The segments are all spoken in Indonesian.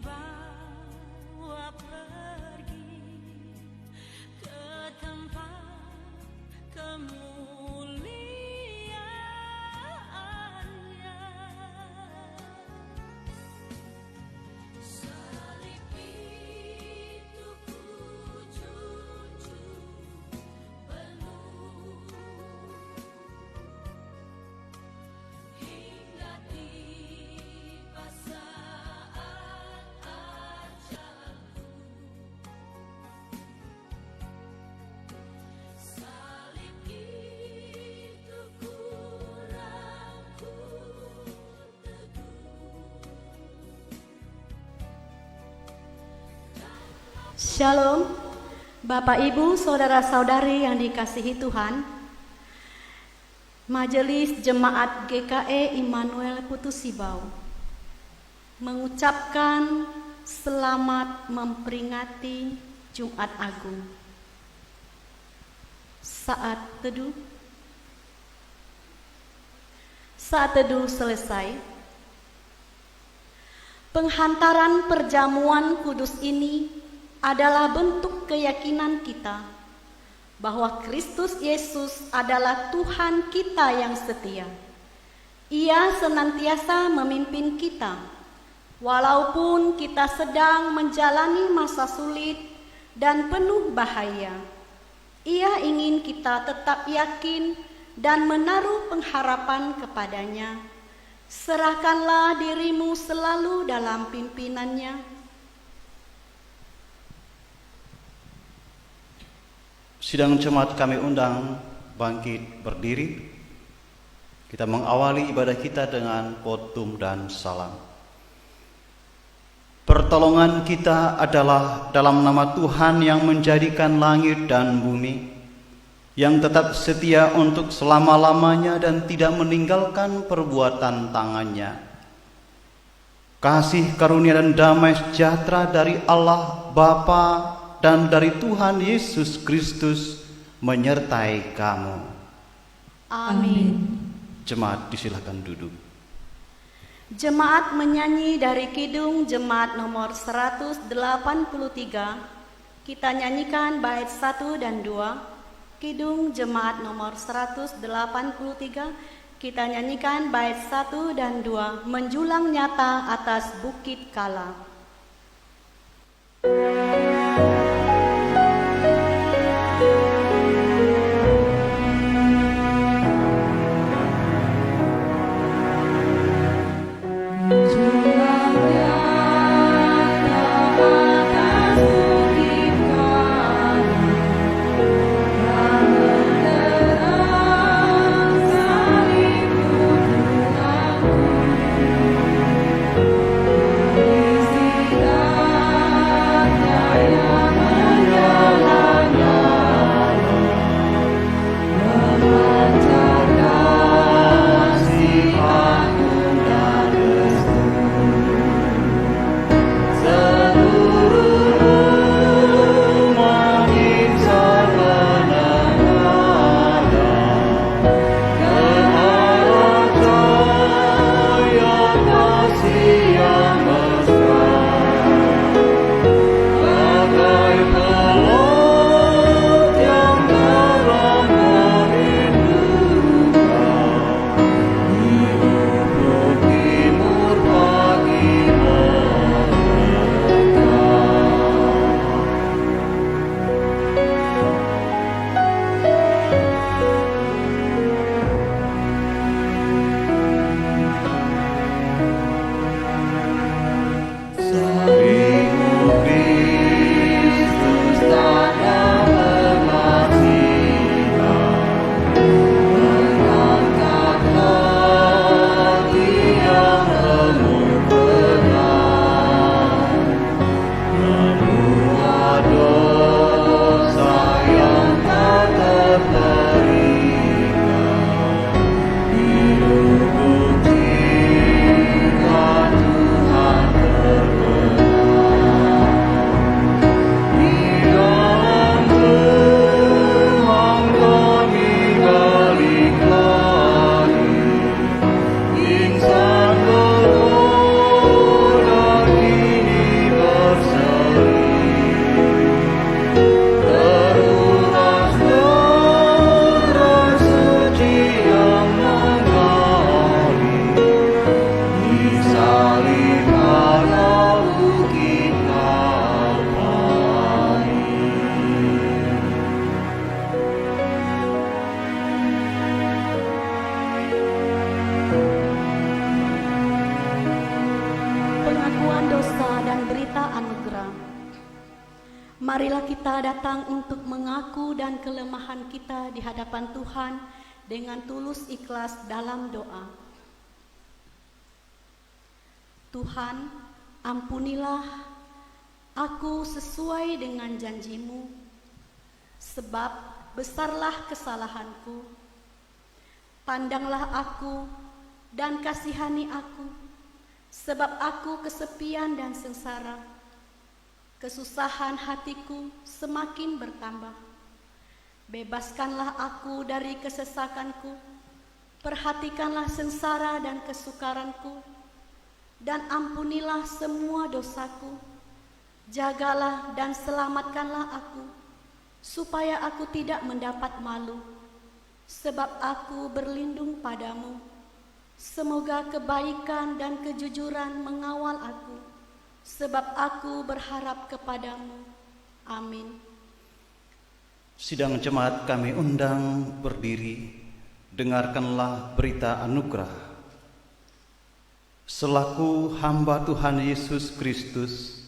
dibawa pergi ke tempat kemuliaannya. Salib itu ku junjung penuh hingga tiba saat ajalku. Salib itu ku rangkul teguh. Shalom, Bapak Ibu, Saudara-saudari yang dikasihi Tuhan. Majelis Jemaat GKE Immanuel Putusibau mengucapkan selamat memperingati Jumat Agung. Saat teduh selesai. Penghantaran perjamuan kudus ini adalah bentuk keyakinan kita bahwa Kristus Yesus adalah Tuhan kita yang setia. Ia senantiasa memimpin kita, walaupun kita sedang menjalani masa sulit dan penuh bahaya. Ia ingin kita tetap yakin dan menaruh pengharapan kepadanya. Serahkanlah dirimu selalu dalam pimpinannya. Sidang jemaat kami undang bangkit berdiri. Kita mengawali ibadah kita dengan khotbah dan salam. Pertolongan kita adalah dalam nama Tuhan yang menjadikan langit dan bumi, yang tetap setia untuk selama-lamanya dan tidak meninggalkan perbuatan tangannya. Kasih karunia dan damai sejahtera dari Allah Bapa dan dari Tuhan Yesus Kristus menyertai kamu. Amin. Jemaat disilakan duduk. Jemaat menyanyi dari Kidung Jemaat nomor 183. Kita nyanyikan bait 1 dan 2. Kidung Jemaat nomor 183. Kita nyanyikan bait 1 dan 2. Menjulang nyata atas Bukit Kala. Istirahat Marilah kita datang untuk mengaku dan kelemahan kita di hadapan Tuhan dengan tulus ikhlas dalam doa. Tuhan, ampunilah aku sesuai dengan janji-Mu, sebab besarlah kesalahanku. Pandanglah aku dan kasihani aku, sebab aku kesepian dan sengsara. Kesusahan hatiku semakin bertambah. Bebaskanlah aku dari kesesakanku, perhatikanlah sengsara dan kesukaranku, dan ampunilah semua dosaku. Jagalah dan selamatkanlah aku, supaya aku tidak mendapat malu, sebab aku berlindung padamu. Semoga kebaikan dan kejujuran mengawal aku, sebab aku berharap kepadamu. Amin. Sidang jemaat kami undang berdiri, dengarkanlah berita anugerah. Selaku hamba Tuhan Yesus Kristus,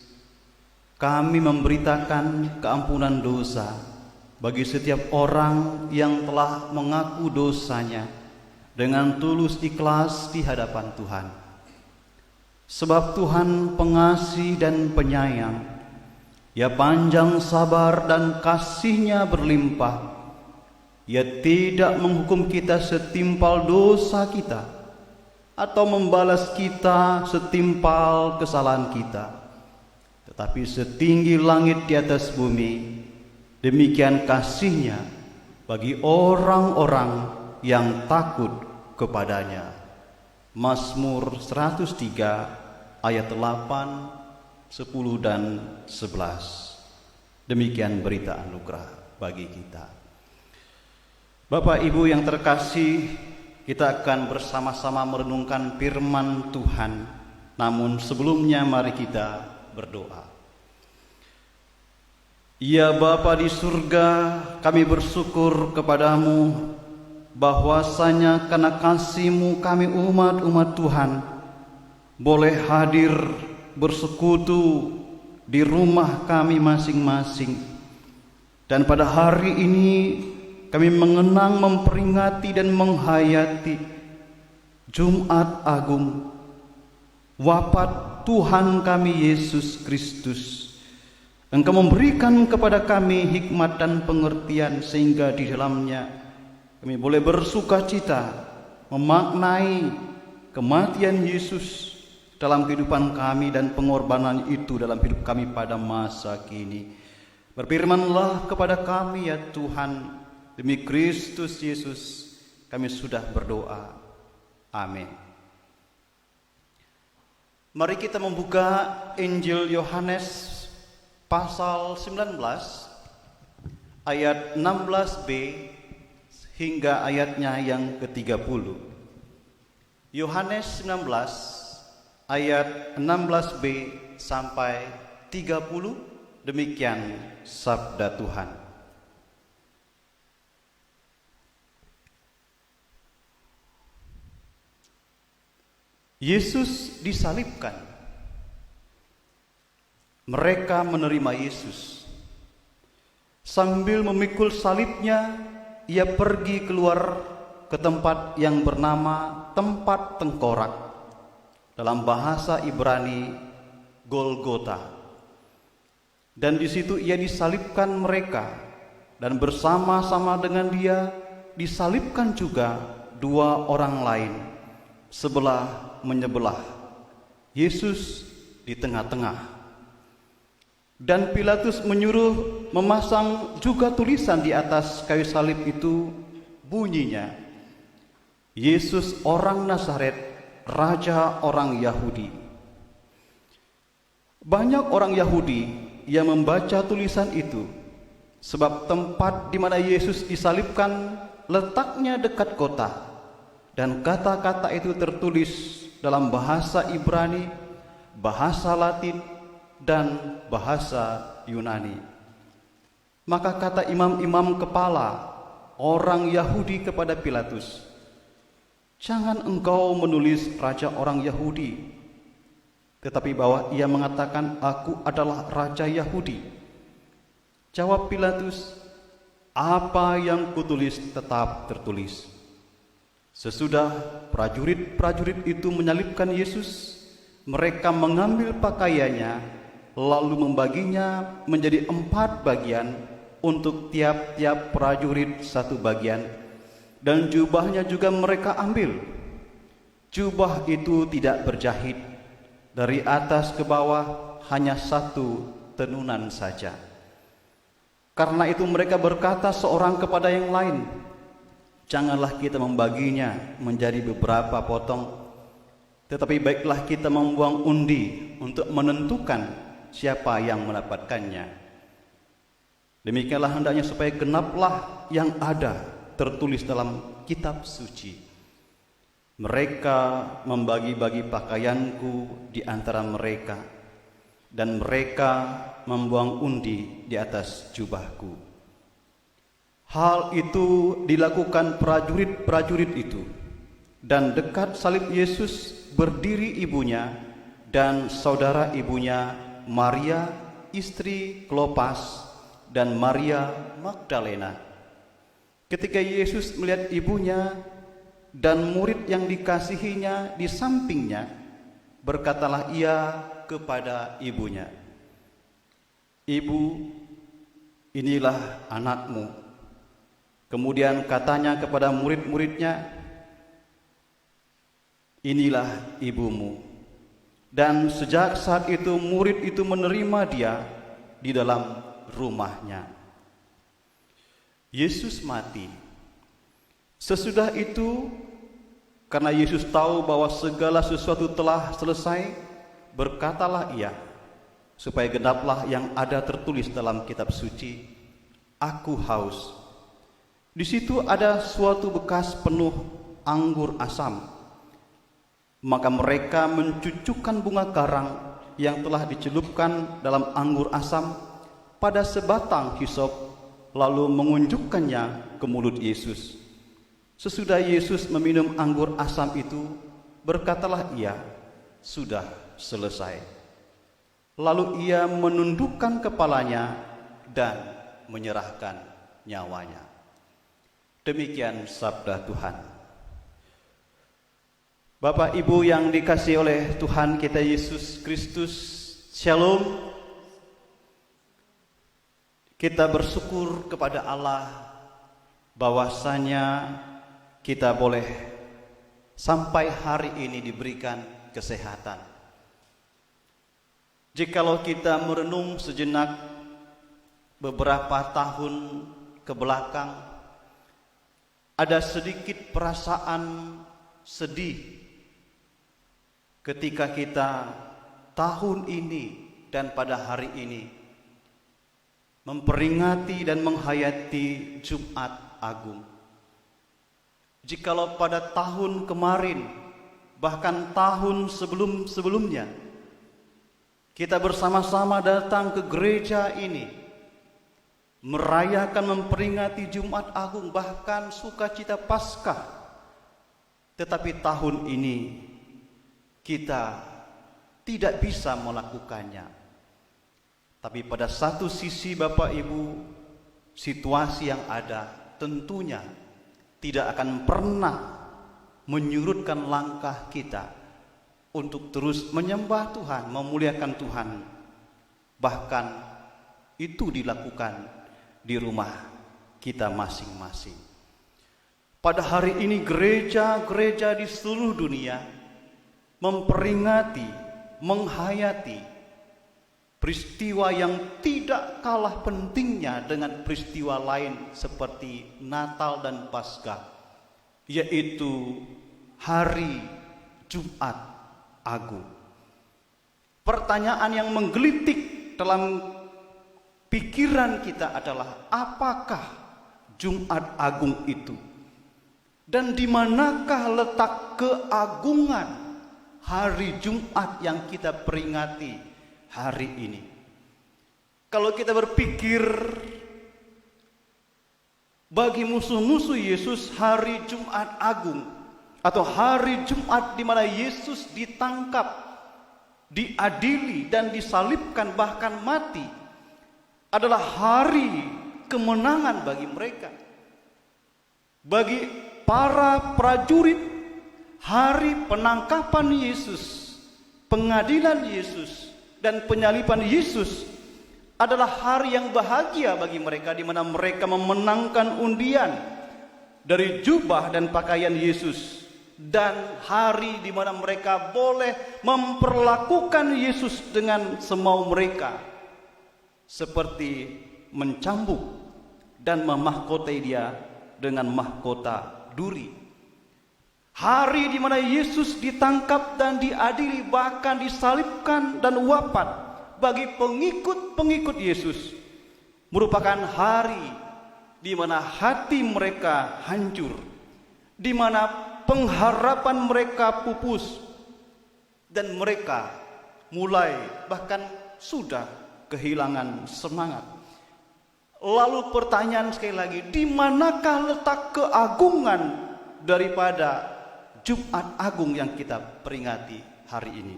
kami memberitakan keampunan dosa bagi setiap orang yang telah mengaku dosanya dengan tulus ikhlas di hadapan Tuhan. Sebab Tuhan pengasih dan penyayang, Ia panjang sabar dan kasih-Nya berlimpah. Ia tidak menghukum kita setimpal dosa kita, atau membalas kita setimpal kesalahan kita. Tetapi setinggi langit di atas bumi, demikian kasih-Nya bagi orang-orang yang takut kepadanya. Mazmur 103 ayat 8, 10 dan 11. Demikian berita anugerah bagi kita. Bapak Ibu yang terkasih, kita akan bersama-sama merenungkan firman Tuhan. Namun sebelumnya mari kita berdoa. Ya Bapa di surga, kami bersyukur kepadamu bahwasanya karena kasih-Mu kami umat-umat Tuhan boleh hadir bersekutu di rumah kami masing-masing. Dan pada hari ini kami mengenang, memperingati dan menghayati Jumat Agung, wafat Tuhan kami Yesus Kristus. Engkau memberikan kepada kami hikmat dan pengertian sehingga di dalamnya kami boleh bersuka cita memaknai kematian Yesus dalam kehidupan kami dan pengorbanan itu dalam hidup kami pada masa kini. Berfirmanlah kepada kami ya Tuhan, demi Kristus Yesus kami sudah berdoa. Amin. Mari kita membuka Injil Yohanes pasal 19 ayat 16b hingga ayatnya yang ke-30. Yohanes 19 ayat 16b sampai 30, demikian sabda Tuhan. Yesus disalibkan. Mereka menerima Yesus. Sambil memikul salibnya, Ia pergi keluar ke tempat yang bernama tempat tengkorak, dalam bahasa Ibrani Golgota. Dan di situ Ia disalibkan mereka, dan bersama-sama dengan Dia disalibkan juga dua orang lain, sebelah menyebelah, Yesus di tengah-tengah. Dan Pilatus menyuruh memasang juga tulisan di atas kayu salib itu, bunyinya, Yesus orang Nazaret, Raja orang Yahudi. Banyak orang Yahudi yang membaca tulisan itu, sebab tempat di mana Yesus disalibkan letaknya dekat kota, dan kata-kata itu tertulis dalam bahasa Ibrani, bahasa Latin, dan bahasa Yunani. Maka kata imam-imam kepala orang Yahudi kepada Pilatus, "Jangan engkau menulis Raja orang Yahudi, tetapi bahwa Ia mengatakan, Aku adalah Raja Yahudi." Jawab Pilatus, "Apa yang kutulis tetap tertulis." Sesudah prajurit-prajurit itu menyalibkan Yesus, mereka mengambil pakaiannya, lalu membaginya menjadi 4 bagian, untuk tiap-tiap prajurit 1 bagian, dan jubahnya juga mereka ambil. Jubah itu tidak berjahit, dari atas ke bawah hanya 1 tenunan saja. Karena itu mereka berkata seorang kepada yang lain, "Janganlah kita membaginya menjadi beberapa potong, tetapi baiklah kita membuang undi untuk menentukan siapa yang mendapatkannya." Demikianlah hendaknya supaya genaplah yang ada tertulis dalam kitab suci. "Mereka membagi-bagi pakaianku di antara mereka, dan mereka membuang undi di atas jubahku." Hal itu dilakukan prajurit-prajurit itu, dan dekat salib Yesus berdiri ibunya dan saudara ibunya, Maria istri Klopas dan Maria Magdalena. Ketika Yesus melihat ibunya dan murid yang dikasihinya di sampingnya, berkatalah ia kepada ibunya, "Ibu, inilah anakmu." Kemudian katanya kepada murid-muridnya, "Inilah ibumu." Dan sejak saat itu murid itu menerima dia di dalam rumahnya. Yesus mati. Sesudah itu, karena Yesus tahu bahwa segala sesuatu telah selesai, berkatalah ia, supaya genaplah yang ada tertulis dalam kitab suci, "Aku haus." Di situ ada suatu bekas penuh anggur asam. Maka mereka mencucukkan bunga karang yang telah dicelupkan dalam anggur asam pada sebatang hisop, lalu mengunjukkannya ke mulut Yesus. Sesudah Yesus meminum anggur asam itu, berkatalah ia, "Sudah selesai." Lalu ia menundukkan kepalanya dan menyerahkan nyawanya. Demikian sabda Tuhan. Bapak Ibu yang dikasihi oleh Tuhan kita Yesus Kristus, Shalom. Kita bersyukur kepada Allah bahwasanya kita boleh sampai hari ini diberikan kesehatan. Jikalau kita merenung sejenak beberapa tahun ke belakang, ada sedikit perasaan sedih ketika kita tahun ini dan pada hari ini memperingati dan menghayati Jumat Agung. Jikalau pada tahun kemarin, bahkan tahun sebelum-sebelumnya, kita bersama-sama datang ke gereja ini, merayakan memperingati Jumat Agung, bahkan sukacita Paskah. Tetapi tahun ini kita tidak bisa melakukannya. Tapi pada satu sisi Bapak Ibu, situasi yang ada tentunya tidak akan pernah menyurutkan langkah kita untuk terus menyembah Tuhan, memuliakan Tuhan. Bahkan itu dilakukan di rumah kita masing-masing. Pada hari ini gereja-gereja di seluruh dunia memperingati, menghayati peristiwa yang tidak kalah pentingnya dengan peristiwa lain seperti Natal dan Paskah, yaitu hari Jumat Agung. Pertanyaan yang menggelitik dalam pikiran kita adalah, apakah Jumat Agung itu? Dan di manakah letak keagungan hari Jumat yang kita peringati hari ini? Kalau kita berpikir bagi musuh-musuh Yesus, hari Jumat Agung atau hari Jumat di mana Yesus ditangkap, diadili dan disalibkan bahkan mati, adalah hari kemenangan bagi mereka. Bagi para prajurit, hari penangkapan Yesus, pengadilan Yesus, dan penyaliban Yesus adalah hari yang bahagia bagi mereka, di mana mereka memenangkan undian dari jubah dan pakaian Yesus, dan hari di mana mereka boleh memperlakukan Yesus dengan semau mereka, seperti mencambuk dan memahkotai dia dengan mahkota duri. Hari di mana Yesus ditangkap dan diadili, bahkan disalibkan dan wafat bagi pengikut-pengikut Yesus, merupakan hari di mana hati mereka hancur, di mana pengharapan mereka pupus, dan mereka mulai bahkan sudah kehilangan semangat. Lalu pertanyaan sekali lagi, di manakah letak keagungan daripada Jumat Agung yang kita peringati hari ini?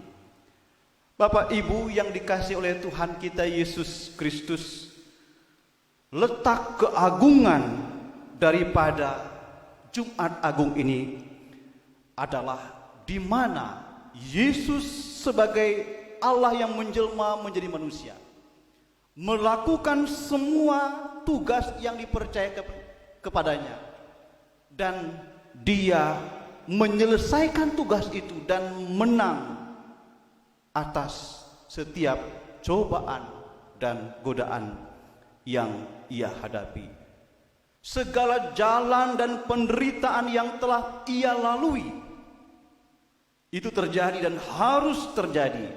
Bapak Ibu yang dikasihi oleh Tuhan kita Yesus Kristus, letak keagungan daripada Jumat Agung ini adalah di mana Yesus sebagai Allah yang menjelma menjadi manusia, melakukan semua tugas yang dipercaya kepadanya, dan dia menyelesaikan tugas itu dan menang atas setiap cobaan dan godaan yang ia hadapi. Segala jalan dan penderitaan yang telah ia lalui itu terjadi dan harus terjadi,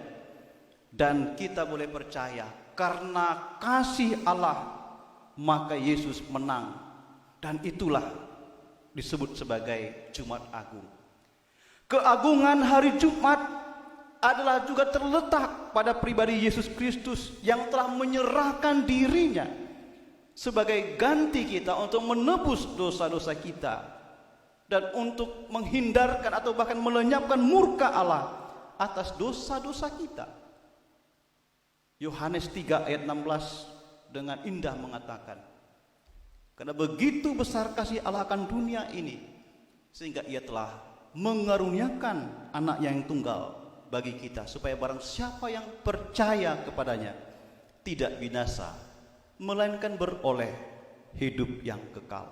dan kita boleh percaya karena kasih Allah maka Yesus menang, dan itulah disebut sebagai Jumat Agung. Keagungan hari Jumat adalah juga terletak pada pribadi Yesus Kristus yang telah menyerahkan dirinya sebagai ganti kita untuk menebus dosa-dosa kita dan untuk menghindarkan atau bahkan melenyapkan murka Allah atas dosa-dosa kita. Yohanes 3 ayat 16 dengan indah mengatakan, karena begitu besar kasih Allah akan dunia ini, sehingga ia telah mengaruniakan anak yang tunggal bagi kita, supaya barang siapa yang percaya kepadanya tidak binasa, melainkan beroleh hidup yang kekal.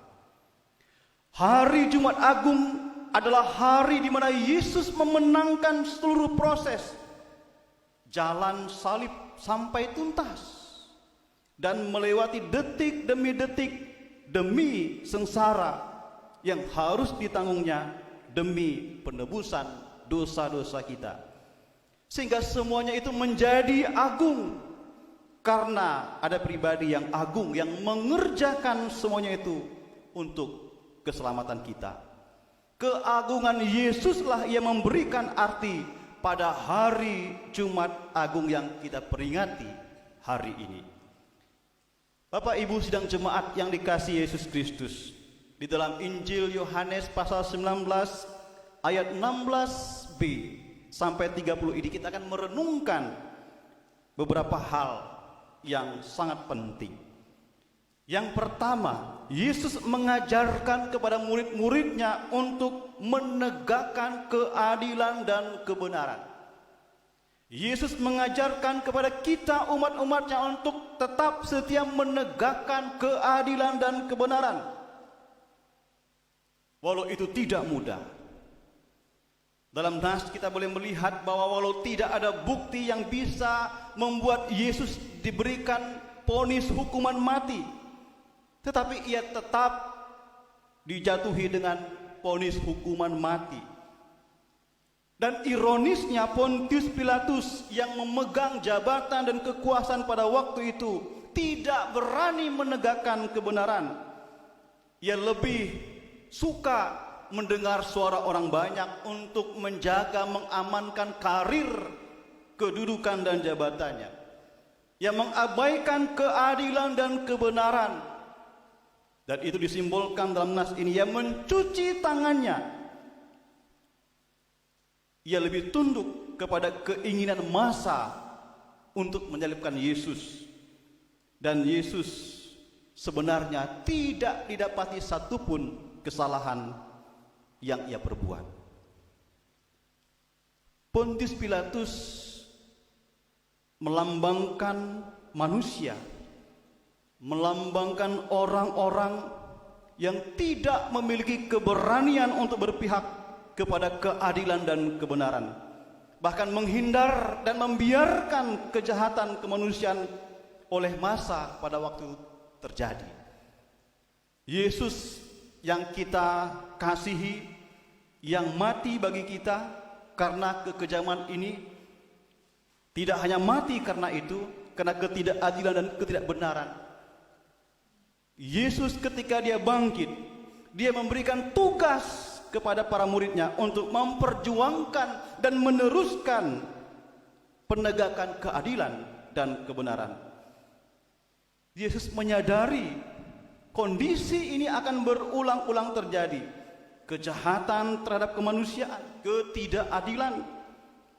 Hari Jumat Agung adalah hari di mana Yesus memenangkan seluruh proses jalan salib sampai tuntas, dan melewati detik demi detik demi sengsara yang harus ditanggungnya demi penebusan dosa-dosa kita, sehingga semuanya itu menjadi agung karena ada pribadi yang agung yang mengerjakan semuanya itu untuk keselamatan kita. Keagungan Yesuslah yang memberikan arti pada hari Jumat Agung yang kita peringati hari ini. Bapak Ibu sidang jemaat yang dikasihi Yesus Kristus, di dalam Injil Yohanes pasal 19 ayat 16b sampai 30 ini kita akan merenungkan beberapa hal yang sangat penting. Yang pertama, Yesus mengajarkan kepada murid-muridnya untuk menegakkan keadilan dan kebenaran. Yesus mengajarkan kepada kita umat-umatnya untuk tetap setia menegakkan keadilan dan kebenaran, walau itu tidak mudah. Dalam nas kita boleh melihat bahwa walau tidak ada bukti yang bisa membuat Yesus diberikan vonis hukuman mati, tetapi ia tetap dijatuhi dengan vonis hukuman mati. Dan ironisnya, Pontius Pilatus yang memegang jabatan dan kekuasaan pada waktu itu tidak berani menegakkan kebenaran. Ia lebih suka mendengar suara orang banyak untuk menjaga, mengamankan karir, kedudukan dan jabatannya. Ia mengabaikan keadilan dan kebenaran. Dan itu disimbolkan dalam nas ini. Ia mencuci tangannya. Ia lebih tunduk kepada keinginan massa untuk menyalibkan Yesus. Dan Yesus sebenarnya tidak didapati satupun kesalahan yang ia perbuat. Pontius Pilatus melambangkan manusia, melambangkan orang-orang yang tidak memiliki keberanian untuk berpihak kepada keadilan dan kebenaran, bahkan menghindar dan membiarkan kejahatan kemanusiaan oleh masa pada waktu terjadi. Yesus yang kita kasihi, yang mati bagi kita karena kekejaman ini, tidak hanya mati karena itu, karena ketidakadilan dan ketidakbenaran. Yesus ketika dia bangkit, dia memberikan tugas kepada para muridnya untuk memperjuangkan dan meneruskan penegakan keadilan dan kebenaran. Yesus menyadari kondisi ini akan berulang-ulang terjadi. Kejahatan terhadap kemanusiaan, ketidakadilan,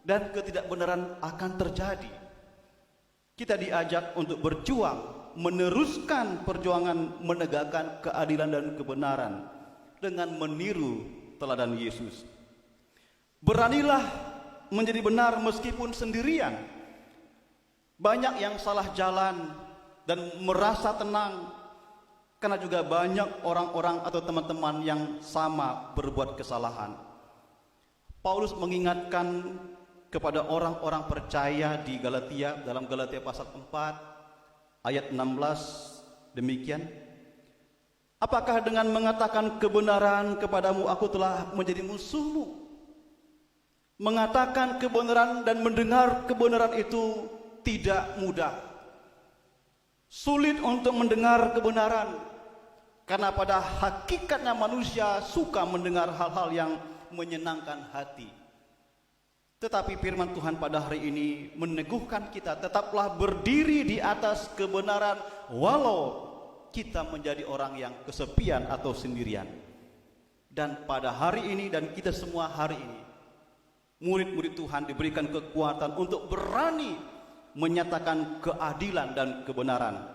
dan ketidakbenaran akan terjadi. Kita diajak untuk berjuang, meneruskan perjuangan menegakkan keadilan dan kebenaran dengan meniru teladan Yesus. Beranilah menjadi benar meskipun sendirian. Banyak yang salah jalan dan merasa tenang, karena juga banyak orang-orang atau teman-teman yang sama berbuat kesalahan. Paulus mengingatkan kepada orang-orang percaya di Galatia, dalam Galatia pasal 4 ayat 16 demikian, apakah dengan mengatakan kebenaran kepadamu aku telah menjadi musuhmu? Mengatakan kebenaran dan mendengar kebenaran itu tidak mudah. Sulit untuk mendengar kebenaran, karena pada hakikatnya manusia suka mendengar hal-hal yang menyenangkan hati. Tetapi firman Tuhan pada hari ini meneguhkan kita, tetaplah berdiri di atas kebenaran walau kita menjadi orang yang kesepian atau sendirian. Dan pada hari ini dan kita semua hari ini, murid-murid Tuhan diberikan kekuatan untuk berani menyatakan keadilan dan kebenaran.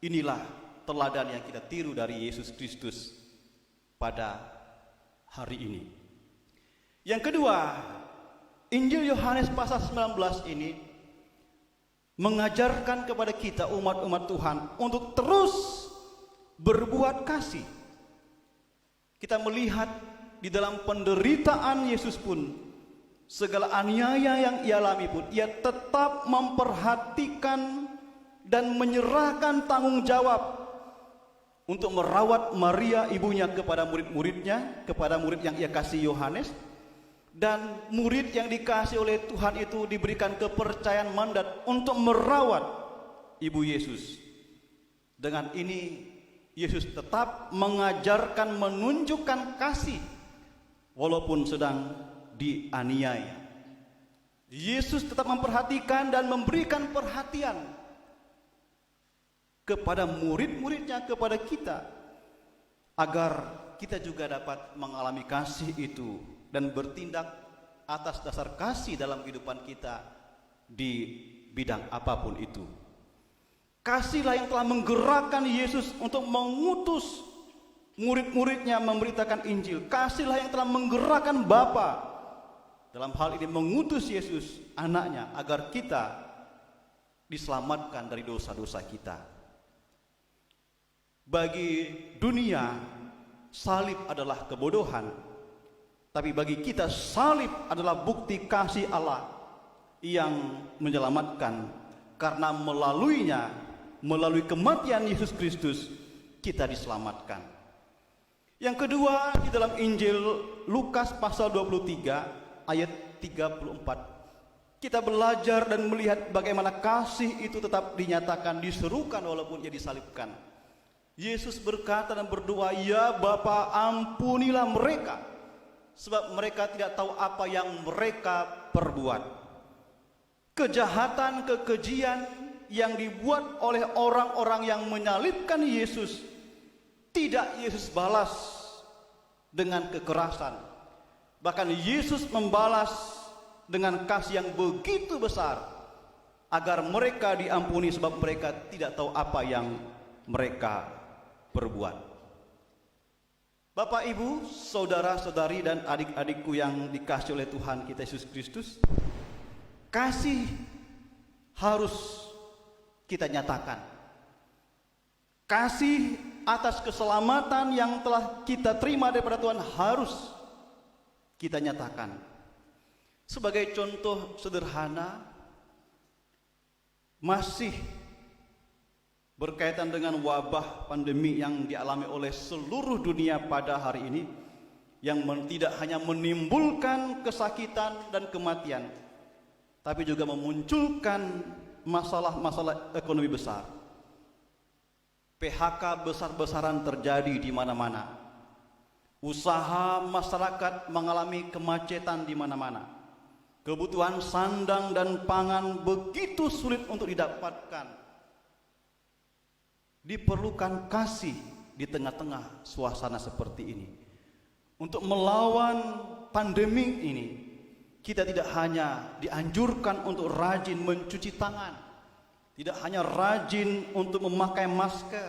Inilah teladan yang kita tiru dari Yesus Kristus pada hari ini. Yang kedua, Injil Yohanes pasal 19 ini mengajarkan kepada kita umat-umat Tuhan untuk terus berbuat kasih. Kita melihat di dalam penderitaan Yesus pun, segala aniaya yang ia alami pun, ia tetap memperhatikan dan menyerahkan tanggung jawab untuk merawat Maria ibunya kepada murid-muridnya, kepada murid yang ia kasih Yohanes. Dan murid yang dikasih oleh Tuhan itu diberikan kepercayaan mandat untuk merawat ibu Yesus. Dengan ini Yesus tetap mengajarkan, menunjukkan kasih walaupun sedang dianiaya. Yesus tetap memperhatikan dan memberikan perhatian kepada murid-muridnya, kepada kita, agar kita juga dapat mengalami kasih itu dan bertindak atas dasar kasih dalam kehidupan kita di bidang apapun itu. Kasihlah yang telah menggerakkan Yesus untuk mengutus murid-muridnya memberitakan Injil. Kasihlah yang telah menggerakkan Bapa dalam hal ini mengutus Yesus anaknya agar kita diselamatkan dari dosa-dosa kita. Bagi dunia salib adalah kebodohan, tapi bagi kita salib adalah bukti kasih Allah yang menyelamatkan, karena melaluinya, melalui kematian Yesus Kristus, kita diselamatkan. Yang kedua, di dalam Injil Lukas pasal 23 ayat 34, kita belajar dan melihat bagaimana kasih itu tetap dinyatakan, diserukan walaupun ia disalibkan. Yesus berkata dan berdoa, "Ya Bapa, ampunilah mereka, sebab mereka tidak tahu apa yang mereka perbuat." Kejahatan, kekejian yang dibuat oleh orang-orang yang menyalibkan Yesus, tidak Yesus balas dengan kekerasan. Bahkan Yesus membalas dengan kasih yang begitu besar. agar mereka diampuni sebab mereka tidak tahu apa yang mereka perbuat. Bapak, Ibu, saudara-saudari dan adik-adikku yang dikasihi oleh Tuhan kita Yesus Kristus, kasih harus kita nyatakan. Kasih atas keselamatan yang telah kita terima daripada Tuhan harus kita nyatakan. Sebagai contoh sederhana, masih berkaitan dengan wabah pandemi yang dialami oleh seluruh dunia pada hari ini, yang tidak hanya menimbulkan kesakitan dan kematian, tapi juga memunculkan masalah-masalah ekonomi besar. PHK besar-besaran terjadi di mana-mana. Usaha masyarakat mengalami kemacetan di mana-mana. Kebutuhan sandang dan pangan begitu sulit untuk didapatkan. Diperlukan kasih di tengah-tengah suasana seperti ini. Untuk melawan pandemi ini, kita tidak hanya dianjurkan untuk rajin mencuci tangan, tidak hanya rajin untuk memakai masker,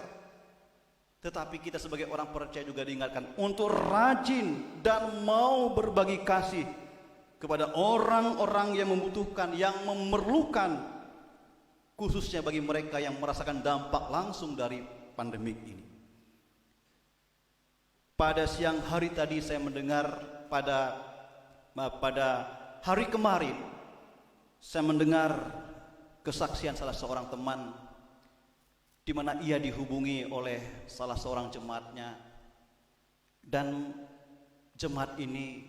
tetapi kita sebagai orang percaya juga diingatkan untuk rajin dan mau berbagi kasih kepada orang-orang yang membutuhkan, yang memerlukan, khususnya bagi mereka yang merasakan dampak langsung dari pandemik ini. Pada siang hari tadi saya mendengar pada hari kemarin saya mendengar kesaksian salah seorang teman di mana ia dihubungi oleh salah seorang jemaatnya, dan jemaat ini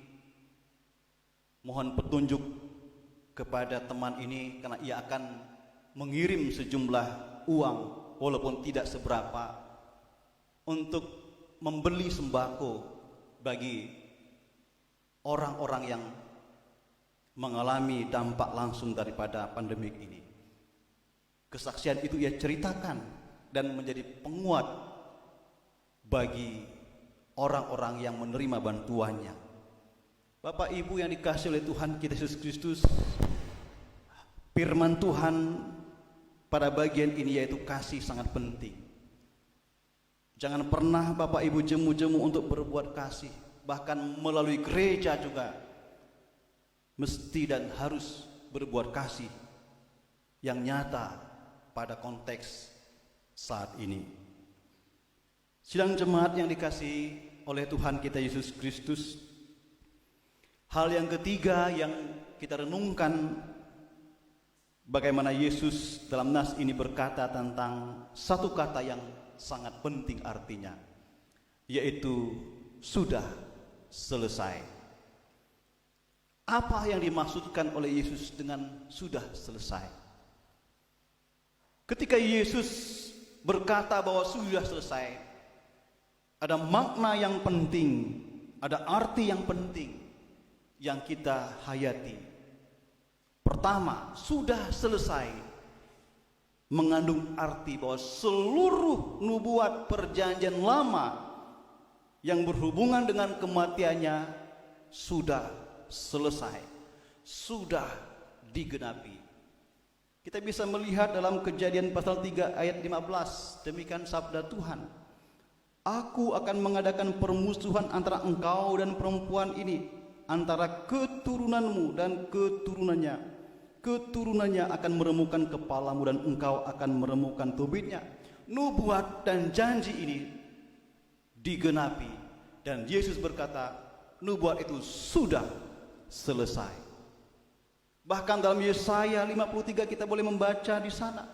mohon petunjuk kepada teman ini karena ia akan mengirim sejumlah uang walaupun tidak seberapa untuk membeli sembako bagi orang-orang yang mengalami dampak langsung daripada pandemik ini. Kesaksian itu ia ceritakan dan menjadi penguat bagi orang-orang yang menerima bantuannya. Bapak Ibu yang dikasihi oleh Tuhan kita Yesus Kristus, firman Tuhan pada bagian ini yaitu kasih sangat penting. Jangan pernah Bapak Ibu jemu-jemu untuk berbuat kasih, bahkan melalui gereja juga mesti dan harus berbuat kasih yang nyata pada konteks saat ini. Sidang jemaat yang dikasihi oleh Tuhan kita Yesus Kristus, hal yang ketiga yang kita renungkan, bagaimana Yesus dalam nas ini berkata tentang satu kata yang sangat penting artinya, yaitu sudah selesai. Apa yang dimaksudkan oleh Yesus dengan sudah selesai? Ketika Yesus berkata bahwa sudah selesai, ada makna yang penting, ada arti yang penting yang kita hayati. Pertama, sudah selesai mengandung arti bahwa seluruh nubuat perjanjian lama yang berhubungan dengan kematiannya sudah selesai, sudah digenapi. Kita bisa melihat dalam Kejadian pasal 3 ayat 15, demikian sabda Tuhan, Aku akan mengadakan permusuhan antara engkau dan perempuan ini, antara keturunanmu dan keturunannya. Keturunannya akan meremukkan kepalamu dan engkau akan meremukkan tumitnya. Nubuat dan janji ini digenapi, dan Yesus berkata nubuat itu sudah selesai. Bahkan dalam Yesaya 53 kita boleh membaca di sana,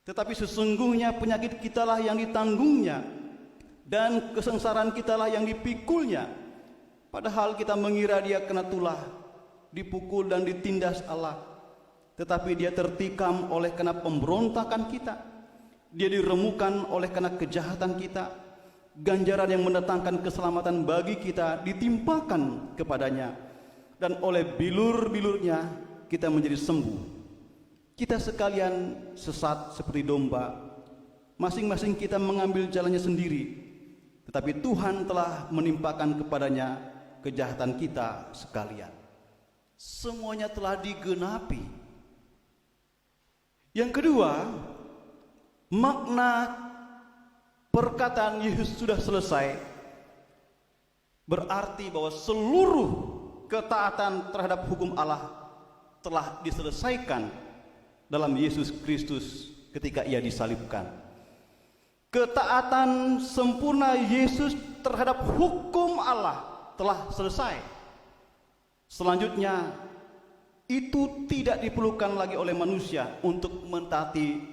tetapi sesungguhnya penyakit kitalah yang ditanggungnya dan kesengsaraan kitalah yang dipikulnya. Padahal kita mengira dia kena tulah, dipukul dan ditindas Allah, tetapi dia tertikam oleh karena pemberontakan kita, dia diremukan oleh karena kejahatan kita, ganjaran yang mendatangkan keselamatan bagi kita ditimpakan kepadanya, dan oleh bilur-bilurnya kita menjadi sembuh. Kita sekalian sesat seperti domba, masing-masing kita mengambil jalannya sendiri, tetapi Tuhan telah menimpakan kepadanya kejahatan kita sekalian. Semuanya telah digenapi Yang kedua, makna perkataan Yesus sudah selesai berarti bahwa seluruh ketaatan terhadap hukum Allah telah diselesaikan dalam Yesus Kristus ketika ia disalibkan. Ketaatan sempurna Yesus terhadap hukum Allah telah selesai. Selanjutnya, itu tidak diperlukan lagi oleh manusia untuk mentaati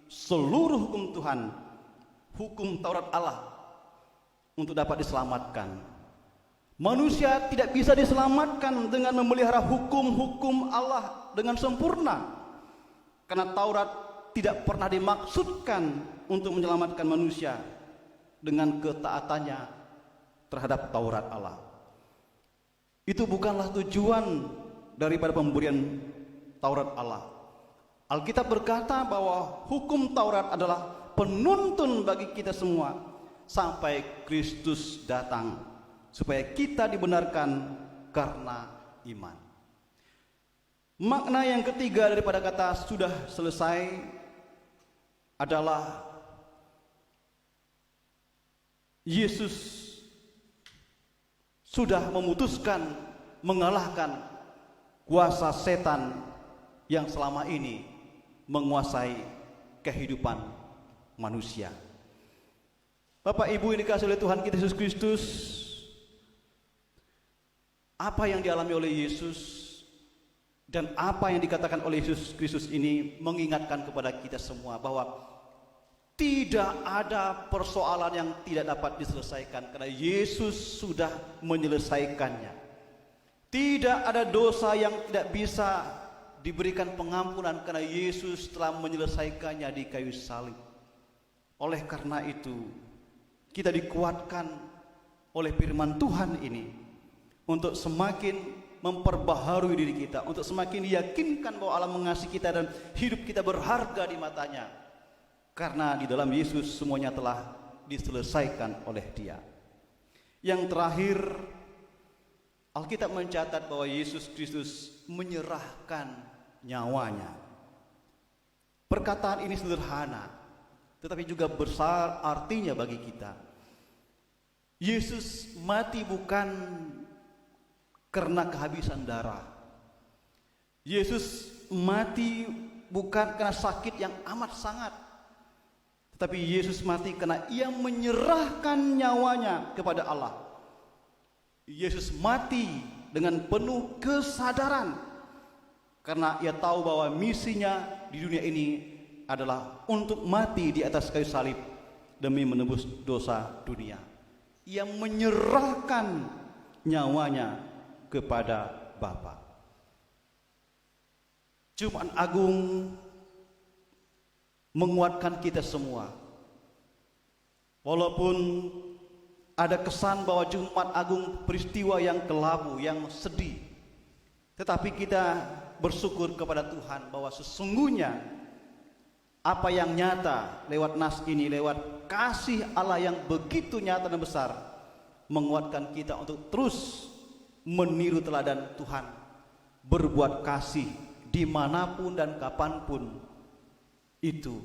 seluruh hukum Tuhan, hukum Taurat Allah, untuk dapat diselamatkan. Manusia tidak bisa diselamatkan dengan memelihara hukum-hukum Allah dengan sempurna, karena Taurat tidak pernah dimaksudkan untuk menyelamatkan manusia dengan ketaatannya terhadap Taurat Allah. Itu bukanlah tujuan daripada pemberian Taurat Allah. Alkitab berkata bahwa hukum Taurat adalah penuntun bagi kita semua sampai Kristus datang, supaya kita dibenarkan karena iman. Makna yang ketiga daripada kata sudah selesai adalah Yesus sudah memutuskan mengalahkan kuasa setan yang selama ini menguasai kehidupan manusia. Bapak Ibu yang dikasihi oleh Tuhan kita Yesus Kristus, apa yang dialami oleh Yesus dan apa yang dikatakan oleh Yesus Kristus ini mengingatkan kepada kita semua bahwa tidak ada persoalan yang tidak dapat diselesaikan karena Yesus sudah menyelesaikannya. Tidak ada dosa yang tidak bisa diberikan pengampunan karena Yesus telah menyelesaikannya di kayu salib. Oleh karena itu, kita dikuatkan oleh firman Tuhan ini untuk semakin memperbaharui diri kita, untuk semakin diyakinkan bahwa Allah mengasihi kita dan hidup kita berharga di matanya. Karena di dalam Yesus semuanya telah diselesaikan oleh Dia. Yang terakhir, Alkitab mencatat bahwa Yesus Kristus menyerahkan nyawanya. Perkataan ini sederhana, tetapi juga besar artinya bagi kita. Yesus mati bukan karena kehabisan darah. Yesus mati bukan karena sakit yang amat sangat, tetapi Yesus mati karena ia menyerahkan nyawanya kepada Allah. Yesus mati dengan penuh kesadaran karena ia tahu bahwa misinya di dunia ini adalah untuk mati di atas kayu salib demi menebus dosa dunia. Ia menyerahkan nyawanya kepada Bapa. Jumat Agung menguatkan kita semua. Walaupun ada kesan bahwa Jumat Agung peristiwa yang kelabu, yang sedih, tetapi kita bersyukur kepada Tuhan bahwa sesungguhnya apa yang nyata lewat nas ini, lewat kasih Allah yang begitu nyata dan besar, menguatkan kita untuk terus meniru teladan Tuhan, berbuat kasih dimanapun dan kapanpun itu.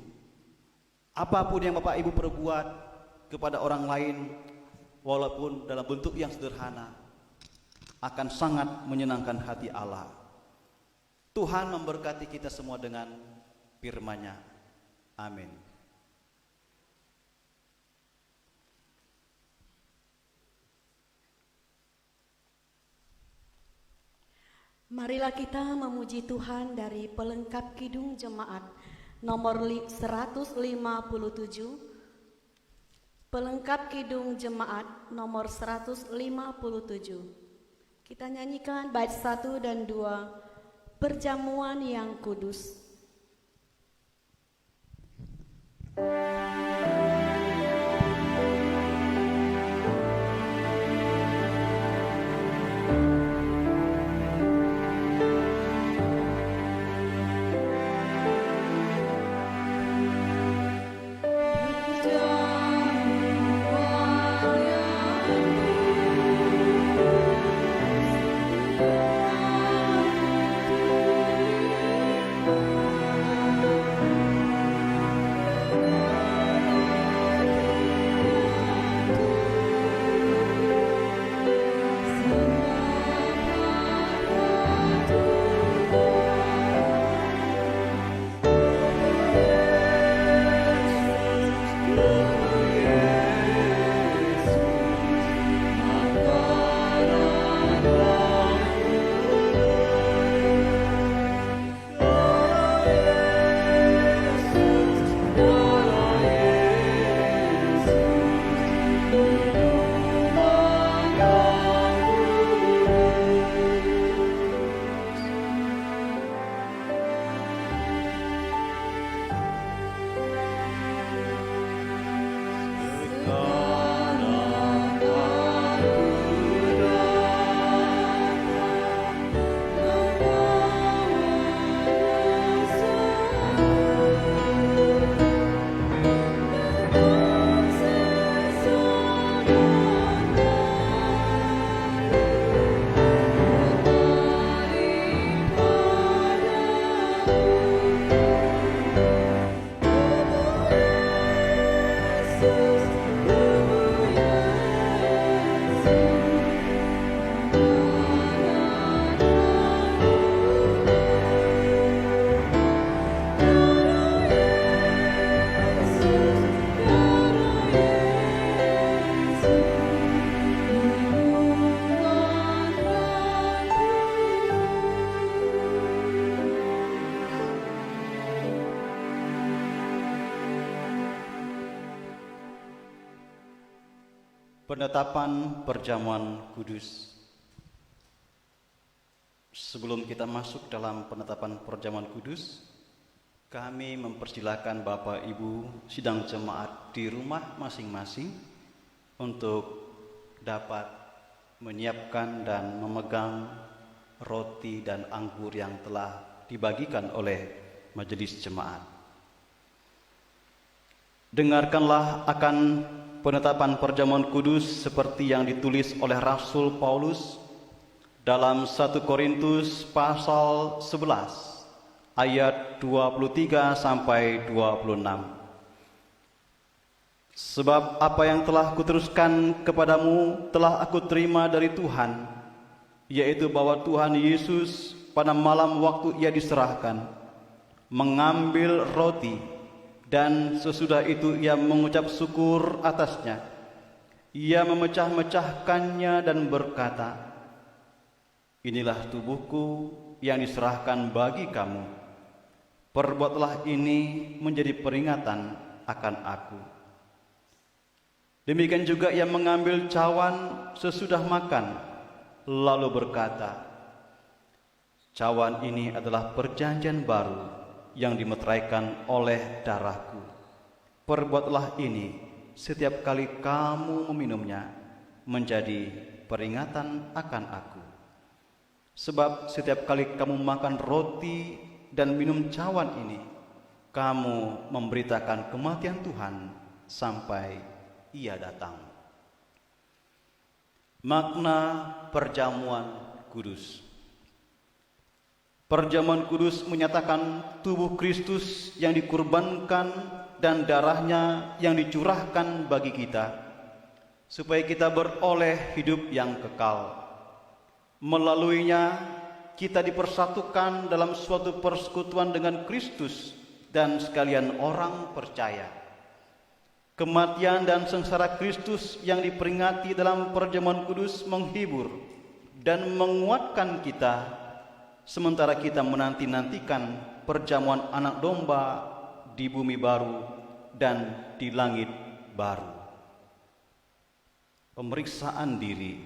Apapun yang Bapak Ibu perbuat kepada orang lain, walaupun dalam bentuk yang sederhana, akan sangat menyenangkan hati Allah. Tuhan memberkati kita semua dengan firman-Nya. Amin. Marilah kita memuji Tuhan dari pelengkap Kidung Jemaat nomor 157. Pelengkap Kidung Jemaat nomor 157. Kita nyanyikan bait 1 dan 2, Perjamuan yang Kudus. Perjamuan yang kudus. Penetapan perjamuan kudus. Sebelum kita masuk dalam penetapan perjamuan kudus, kami mempersilahkan Bapak Ibu sidang jemaat di rumah masing-masing untuk dapat menyiapkan dan memegang roti dan anggur yang telah dibagikan oleh majelis jemaat. Dengarkanlah akan penetapan perjamuan kudus seperti yang ditulis oleh Rasul Paulus dalam 1 Korintus pasal 11 ayat 23 sampai 26. Sebab apa yang telah kuteruskan kepadamu telah aku terima dari Tuhan, yaitu bahwa Tuhan Yesus pada malam waktu ia diserahkan mengambil roti, dan sesudah itu ia mengucap syukur atasnya. Ia memecah-mecahkannya dan berkata, "Inilah tubuhku yang diserahkan bagi kamu. Perbuatlah ini menjadi peringatan akan aku." Demikian juga ia mengambil cawan sesudah makan, lalu berkata, "Cawan ini adalah perjanjian baru yang dimeteraikan oleh darahku. Perbuatlah ini setiap kali kamu meminumnya menjadi peringatan akan aku. Sebab setiap kali kamu makan roti dan minum cawan ini, kamu memberitakan kematian Tuhan sampai ia datang." Makna perjamuan kudus. Perjamuan kudus menyatakan tubuh Kristus yang dikurbankan dan darahnya yang dicurahkan bagi kita, supaya kita beroleh hidup yang kekal. Melaluinya kita dipersatukan dalam suatu persekutuan dengan Kristus dan sekalian orang percaya. Kematian dan sengsara Kristus yang diperingati dalam perjamuan kudus menghibur dan menguatkan kita, sementara kita menanti-nantikan perjamuan anak domba di bumi baru dan di langit baru. Pemeriksaan diri.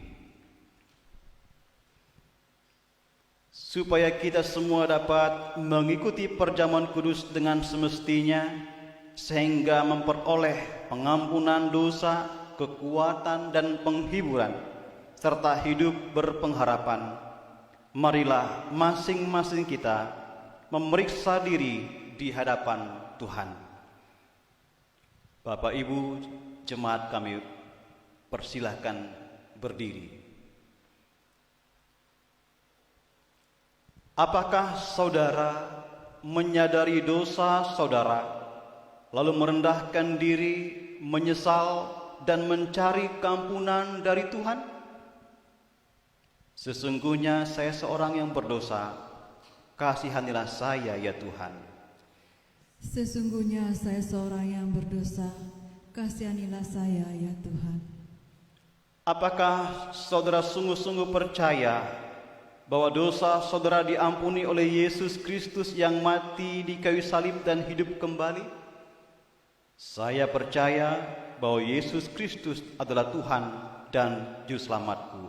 Supaya kita semua dapat mengikuti perjamuan kudus dengan semestinya, sehingga memperoleh pengampunan dosa, kekuatan dan penghiburan, serta hidup berpengharapan. Marilah masing-masing kita memeriksa diri di hadapan Tuhan. Bapak Ibu jemaat, kami persilahkan berdiri. Apakah saudara menyadari dosa saudara, lalu merendahkan diri, menyesal dan mencari keampunan dari Tuhan? "Sesungguhnya saya seorang yang berdosa, kasihanilah saya ya Tuhan." Sesungguhnya saya seorang yang berdosa, kasihanilah saya ya Tuhan. Apakah saudara sungguh-sungguh percaya bahwa dosa saudara diampuni oleh Yesus Kristus yang mati di kayu salib dan hidup kembali? Saya percaya bahwa Yesus Kristus adalah Tuhan dan Juru Selamatku.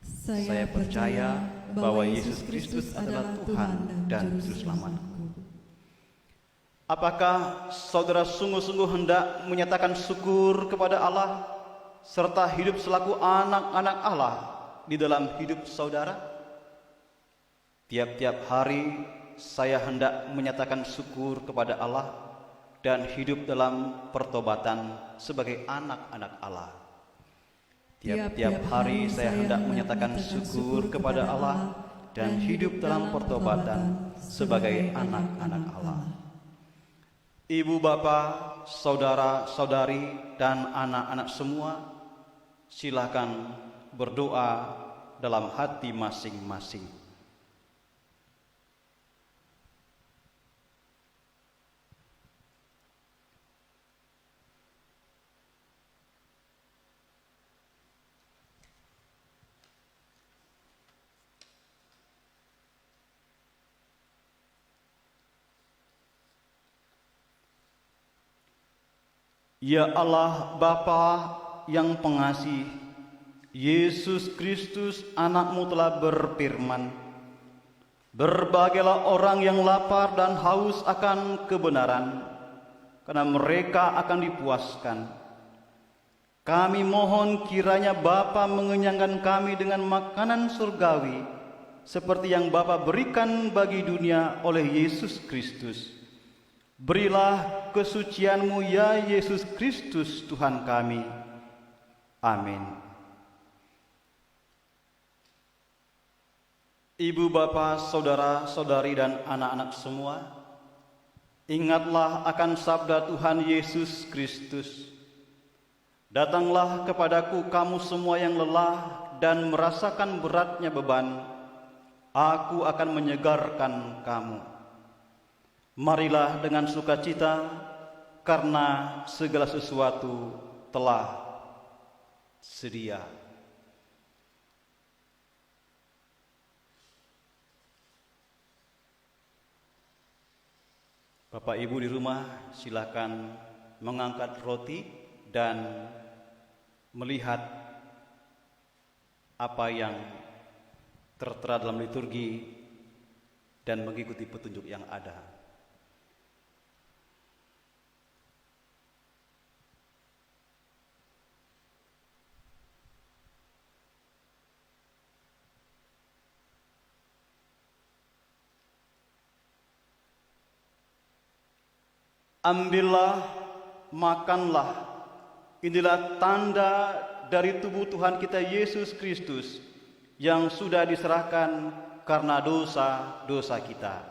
Saya percaya bahwa Yesus Kristus adalah Tuhan dan Juru Selamatku. Apakah saudara sungguh-sungguh hendak menyatakan syukur kepada Allah serta hidup selaku anak-anak Allah di dalam hidup saudara? Tiap-tiap hari saya hendak menyatakan syukur kepada Allah dan hidup dalam pertobatan sebagai anak-anak Allah. Tiap-tiap hari saya hendak menyatakan syukur kepada Allah dan hidup dalam pertobatan sebagai anak-anak Allah. Ibu bapa, saudara-saudari dan anak-anak semua, silakan berdoa dalam hati masing-masing. Ya Allah Bapa yang pengasih, Yesus Kristus anak-Mu telah berfirman, "Berbahagialah orang yang lapar dan haus akan kebenaran, karena mereka akan dipuaskan." Kami mohon kiranya Bapa mengenyangkan kami dengan makanan surgawi, seperti yang Bapa berikan bagi dunia oleh Yesus Kristus. Berilah kesucian-Mu ya Yesus Kristus Tuhan kami. Amin. Ibu, bapak, saudara-saudari dan anak-anak semua, ingatlah akan sabda Tuhan Yesus Kristus. "Datanglah kepadaku kamu semua yang lelah dan merasakan beratnya beban, aku akan menyegarkan kamu. Marilah dengan sukacita, karena segala sesuatu telah sedia." Bapak Ibu di rumah, silakan mengangkat roti dan melihat apa yang tertera dalam liturgi dan mengikuti petunjuk yang ada. Ambillah, makanlah, inilah tanda dari tubuh Tuhan kita Yesus Kristus yang sudah diserahkan karena dosa-dosa kita.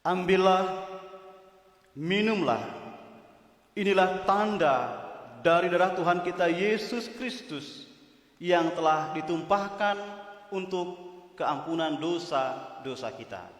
Ambillah, minumlah, inilah tanda dari darah Tuhan kita Yesus Kristus yang telah ditumpahkan untuk keampunan dosa-dosa kita.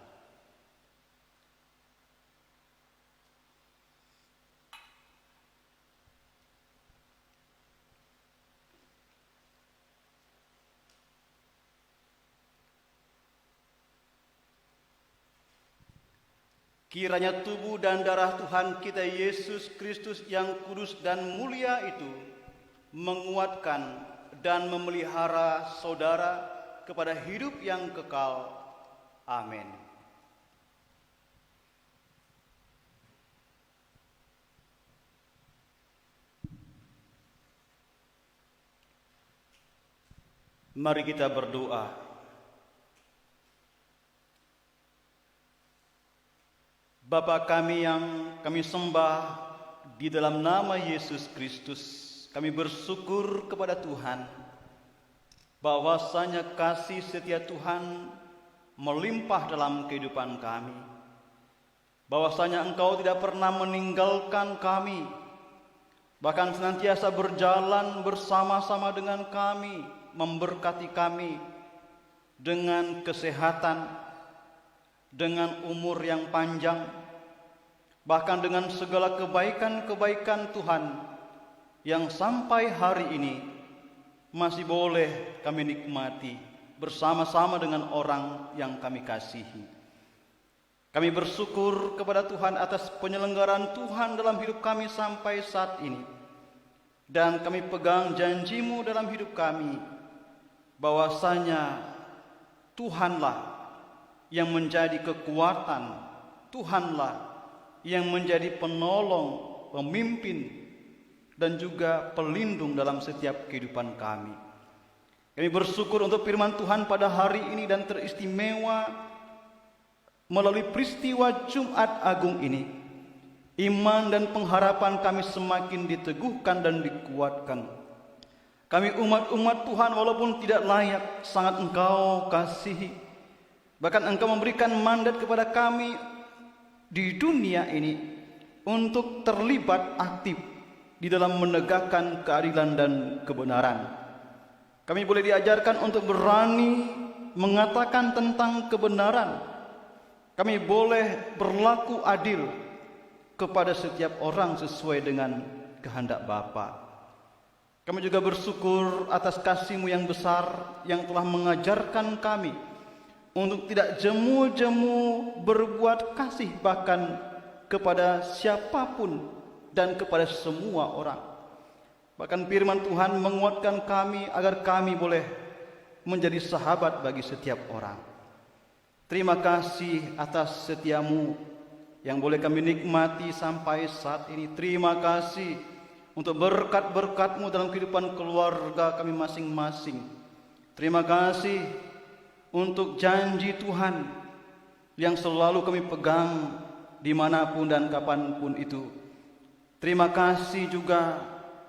Kiranya tubuh dan darah Tuhan kita Yesus Kristus yang kudus dan mulia itu menguatkan dan memelihara saudara kepada hidup yang kekal. Amin. Mari kita berdoa. Bapa kami yang kami sembah, di dalam nama Yesus Kristus, kami bersyukur kepada Tuhan bahwasanya kasih setia Tuhan melimpah dalam kehidupan kami. Bahwasanya Engkau tidak pernah meninggalkan kami, bahkan senantiasa berjalan bersama-sama dengan kami, memberkati kami dengan kesehatan, dengan umur yang panjang, bahkan dengan segala kebaikan-kebaikan Tuhan yang sampai hari ini masih boleh kami nikmati bersama-sama dengan orang yang kami kasihi. Kami bersyukur kepada Tuhan atas penyelenggaraan Tuhan dalam hidup kami sampai saat ini, dan kami pegang janji-Mu dalam hidup kami bahwasanya Tuhanlah yang menjadi kekuatan, Tuhanlah yang menjadi penolong, pemimpin, dan juga pelindung dalam setiap kehidupan kami. Kami bersyukur untuk firman Tuhan pada hari ini dan teristimewa melalui peristiwa Jumat Agung ini. Iman dan pengharapan kami semakin diteguhkan dan dikuatkan. Kami umat-umat Tuhan walaupun tidak layak, sangat Engkau kasihi. Bahkan Engkau memberikan mandat kepada kami di dunia ini untuk terlibat aktif di dalam menegakkan keadilan dan kebenaran. Kami boleh diajarkan untuk berani mengatakan tentang kebenaran. Kami boleh berlaku adil kepada setiap orang sesuai dengan kehendak Bapa. Kami juga bersyukur atas kasih-Mu yang besar yang telah mengajarkan kami untuk tidak jemu-jemu berbuat kasih bahkan kepada siapapun dan kepada semua orang. Bahkan firman Tuhan menguatkan kami agar kami boleh menjadi sahabat bagi setiap orang. Terima kasih atas setia-Mu yang boleh kami nikmati sampai saat ini. Terima kasih untuk berkat-berkat-Mu dalam kehidupan keluarga kami masing-masing. Terima kasih untuk janji Tuhan yang selalu kami pegang dimanapun dan kapanpun itu. Terima kasih juga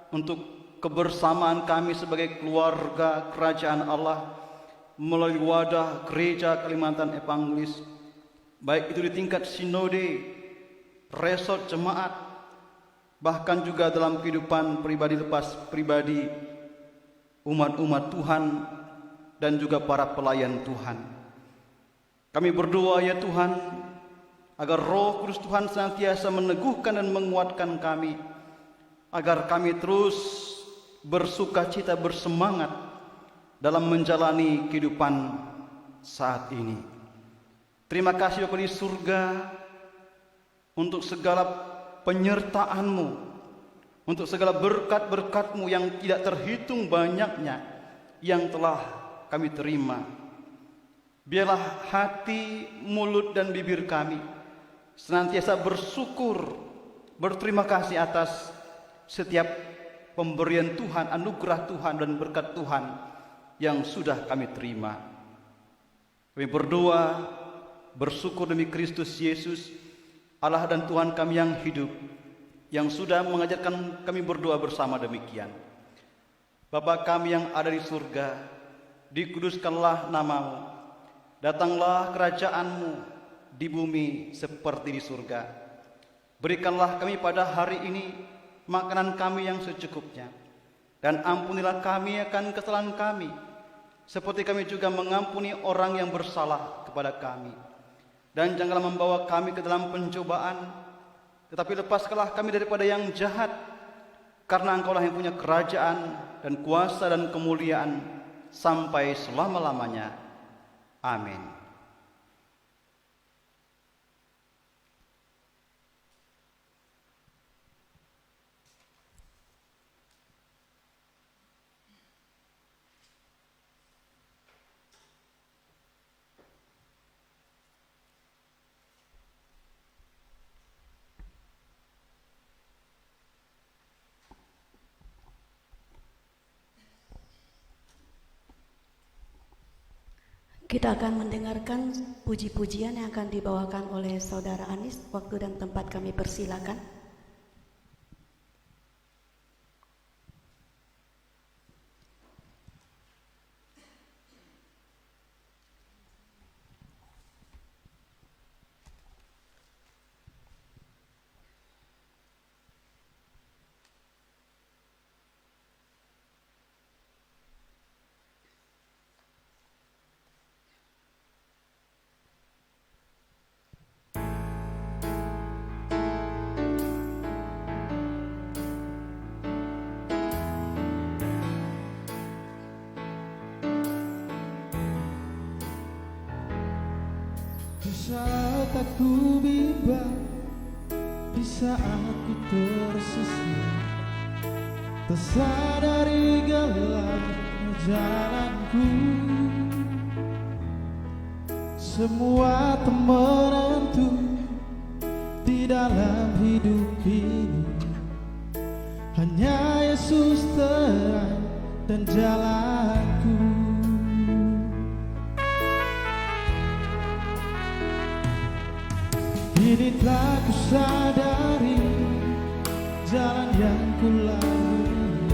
untuk kebersamaan kami sebagai keluarga kerajaan Allah melalui wadah Gereja Kalimantan Evangelis, baik itu di tingkat sinode, resort jemaat, bahkan juga dalam kehidupan pribadi lepas pribadi umat-umat Tuhan dan juga para pelayan Tuhan. Kami berdoa ya Tuhan, agar Roh Kudus Tuhan senantiasa meneguhkan dan menguatkan kami, agar kami terus bersukacita, bersemangat dalam menjalani kehidupan saat ini. Terima kasih Bapa di surga untuk segala penyertaan-Mu, untuk segala berkat-berkat-Mu yang tidak terhitung banyaknya yang telah kami terima. Biarlah hati, mulut dan bibir kami senantiasa bersyukur, berterima kasih atas setiap pemberian Tuhan, anugerah Tuhan dan berkat Tuhan yang sudah kami terima. Kami berdoa, bersyukur demi Kristus Yesus, Allah dan Tuhan kami yang hidup, yang sudah mengajarkan kami berdoa bersama demikian. Bapa kami yang ada di surga, dikuduskanlah nama-Mu, datanglah kerajaan-Mu di bumi seperti di surga. Berikanlah kami pada hari ini makanan kami yang secukupnya, dan ampunilah kami akan kesalahan kami, seperti kami juga mengampuni orang yang bersalah kepada kami. Dan janganlah membawa kami ke dalam pencobaan, tetapi lepaskanlah kami daripada yang jahat, karena Engkaulah yang punya kerajaan dan kuasa dan kemuliaan sampai selama-lamanya. Amin. Kita akan mendengarkan puji-pujian yang akan dibawakan oleh Saudara Anis. Waktu dan tempat kami persilakan. Di saat aku bimbang, di saat ku tersesat, tersadari gelapnya jalanku. Semua tak menentu di dalam hidup ini, hanya Yesus terang dan jalanku. Kini telah ku sadari jalan yang ku lalui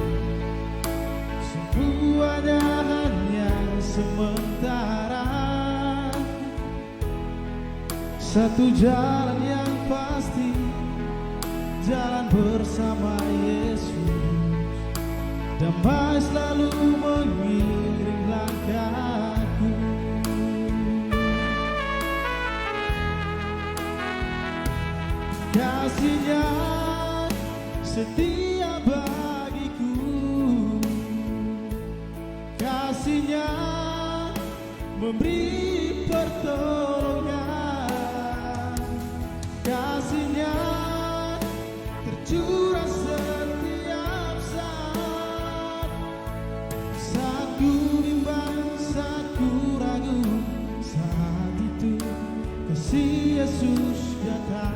semuanya hanya sementara. Satu jalan yang pasti, jalan bersama Yesus. Damai selalu mengiring langkahku. Kasih-Nya setia bagiku, memberi pertolongan. Kasih-Nya tercurah setiap saat. Saat ku bimbang, saat ku ragu, saat itu kasih Yesus datang.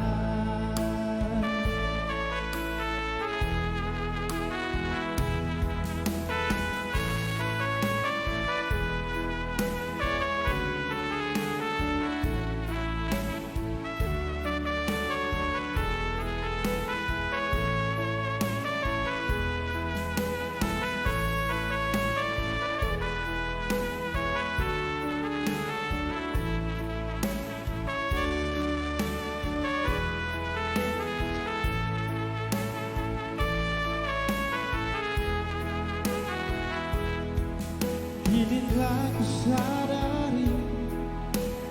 Kini telah ku sadari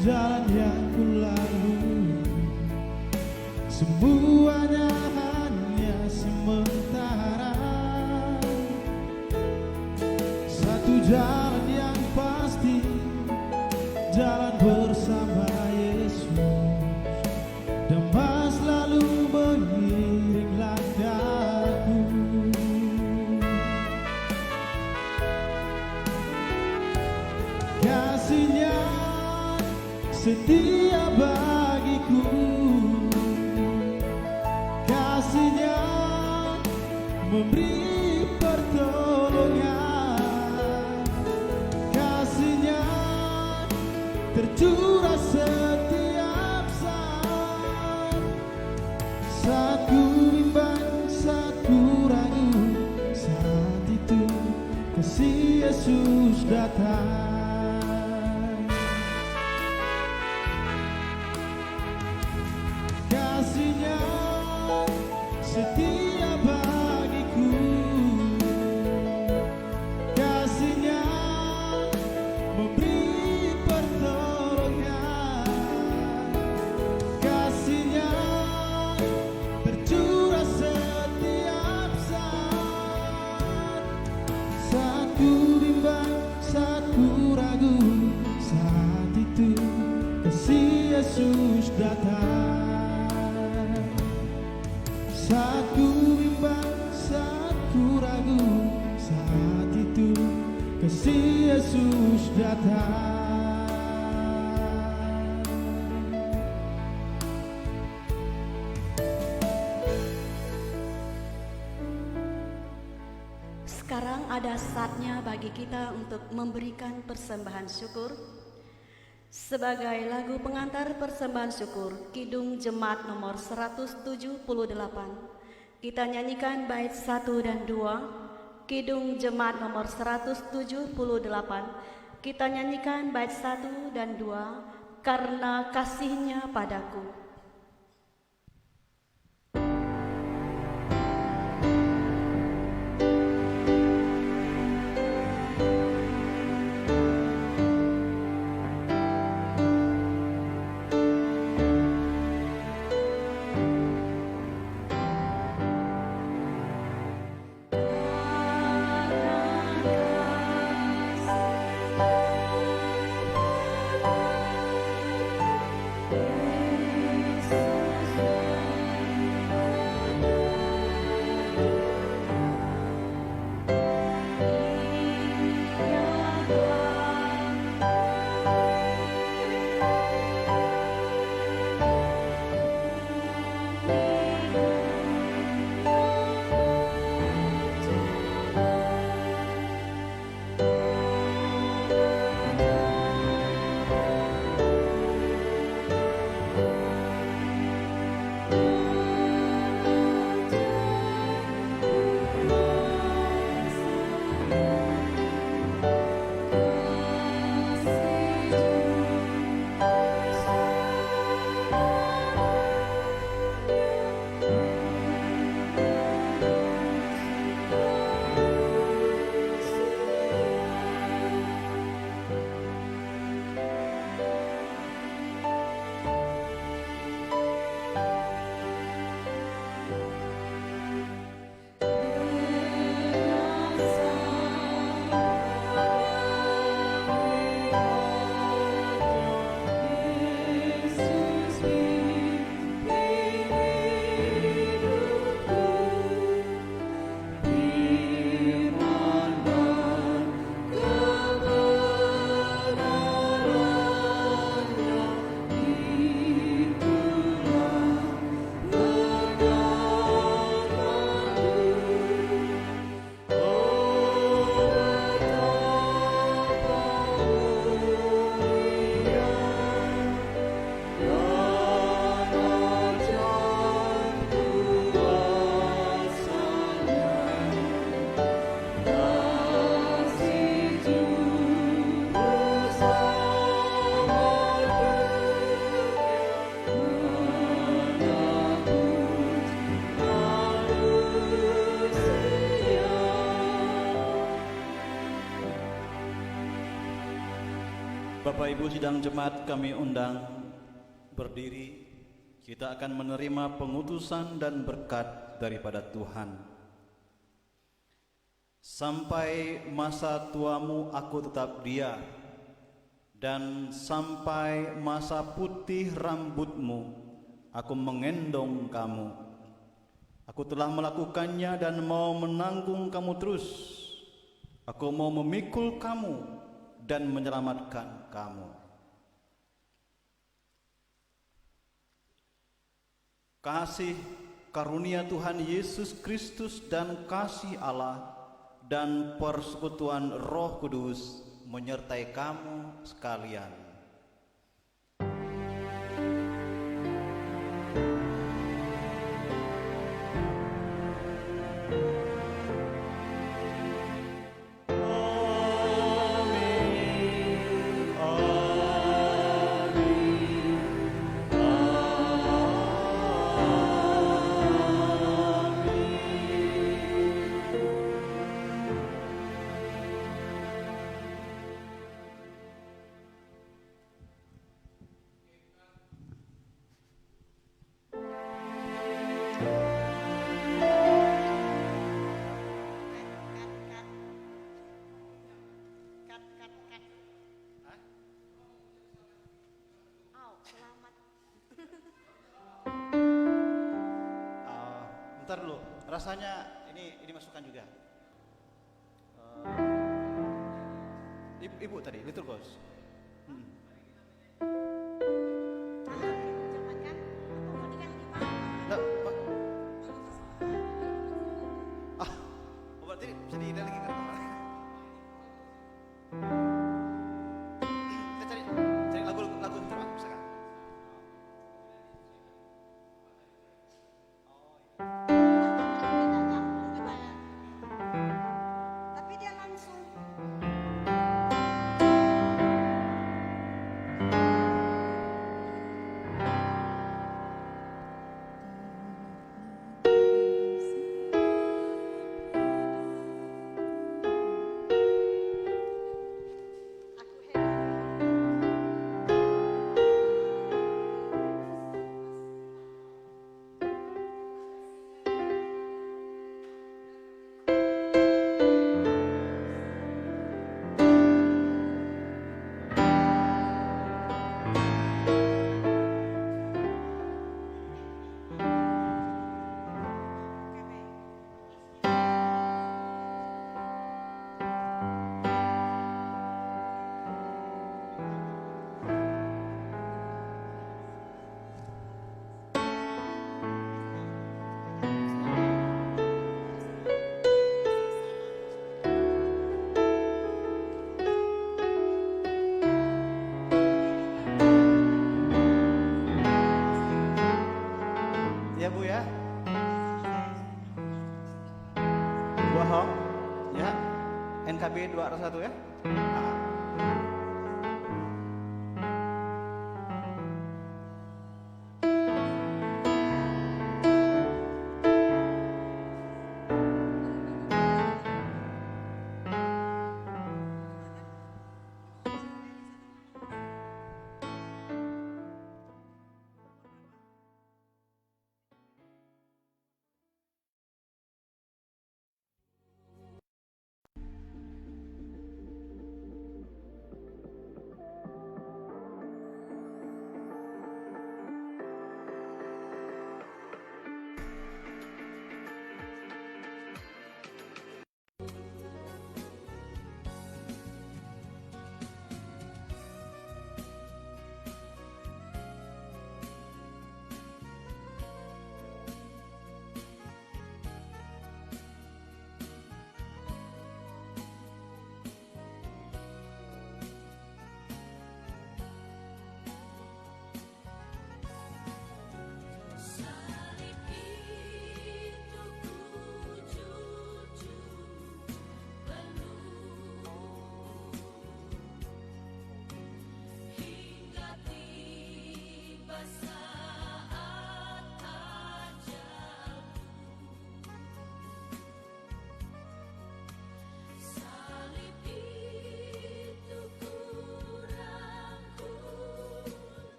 jalan yang ku lalui, semuanya hanya sementara. Satu jalan yang pasti, jalan bersama Yesus. Damai selalu mengiring langkahku. Kasih-Nya setia bagiku. Kasih-Nya memberi pertolongan. Kasih-Nya tercurah setiap saat. Saat ku bimbang, saat ku ragu, saat itu kasih Yesus datang. Kasih-Nya setia bagiku. Kasih-Nya memberi pertolongan. Kasih-Nya tercurah setiap saat. Saat ku bimbang, saat ku ragu, saat itu kasih Yesus datang. Saat ku bimbang, saat ku ragu, saat itu kasih Yesus datang. Sekarang ada saatnya bagi kita untuk memberikan persembahan syukur. Sebagai lagu pengantar persembahan syukur, Kidung Jemaat nomor 178, kita nyanyikan bait 1 dan 2. Kidung Jemaat nomor 178, kita nyanyikan bait 1 dan 2, Karena Kasih-Nya Padaku. Bapak Ibu sidang jemaat kami undang berdiri. Kita akan menerima pengutusan dan berkat daripada Tuhan. Sampai masa tuamu aku tetap dia, dan sampai masa putih rambutmu aku mengendong kamu. Aku telah melakukannya dan mau menanggung kamu terus. Aku mau memikul kamu dan menyelamatkan kamu. Kasih karunia Tuhan Yesus Kristus dan kasih Allah dan persekutuan Roh Kudus menyertai kamu sekalian. Bentar dulu, rasanya ini masukkan juga. Ibu tadi, liturgos. Berarti bisa diindah lagi kan? Kita cari lagu coba, bisa kan? Tapi dia langsung aku heran. Ya Bu ya. Dua hong ya. NKB 201 ya.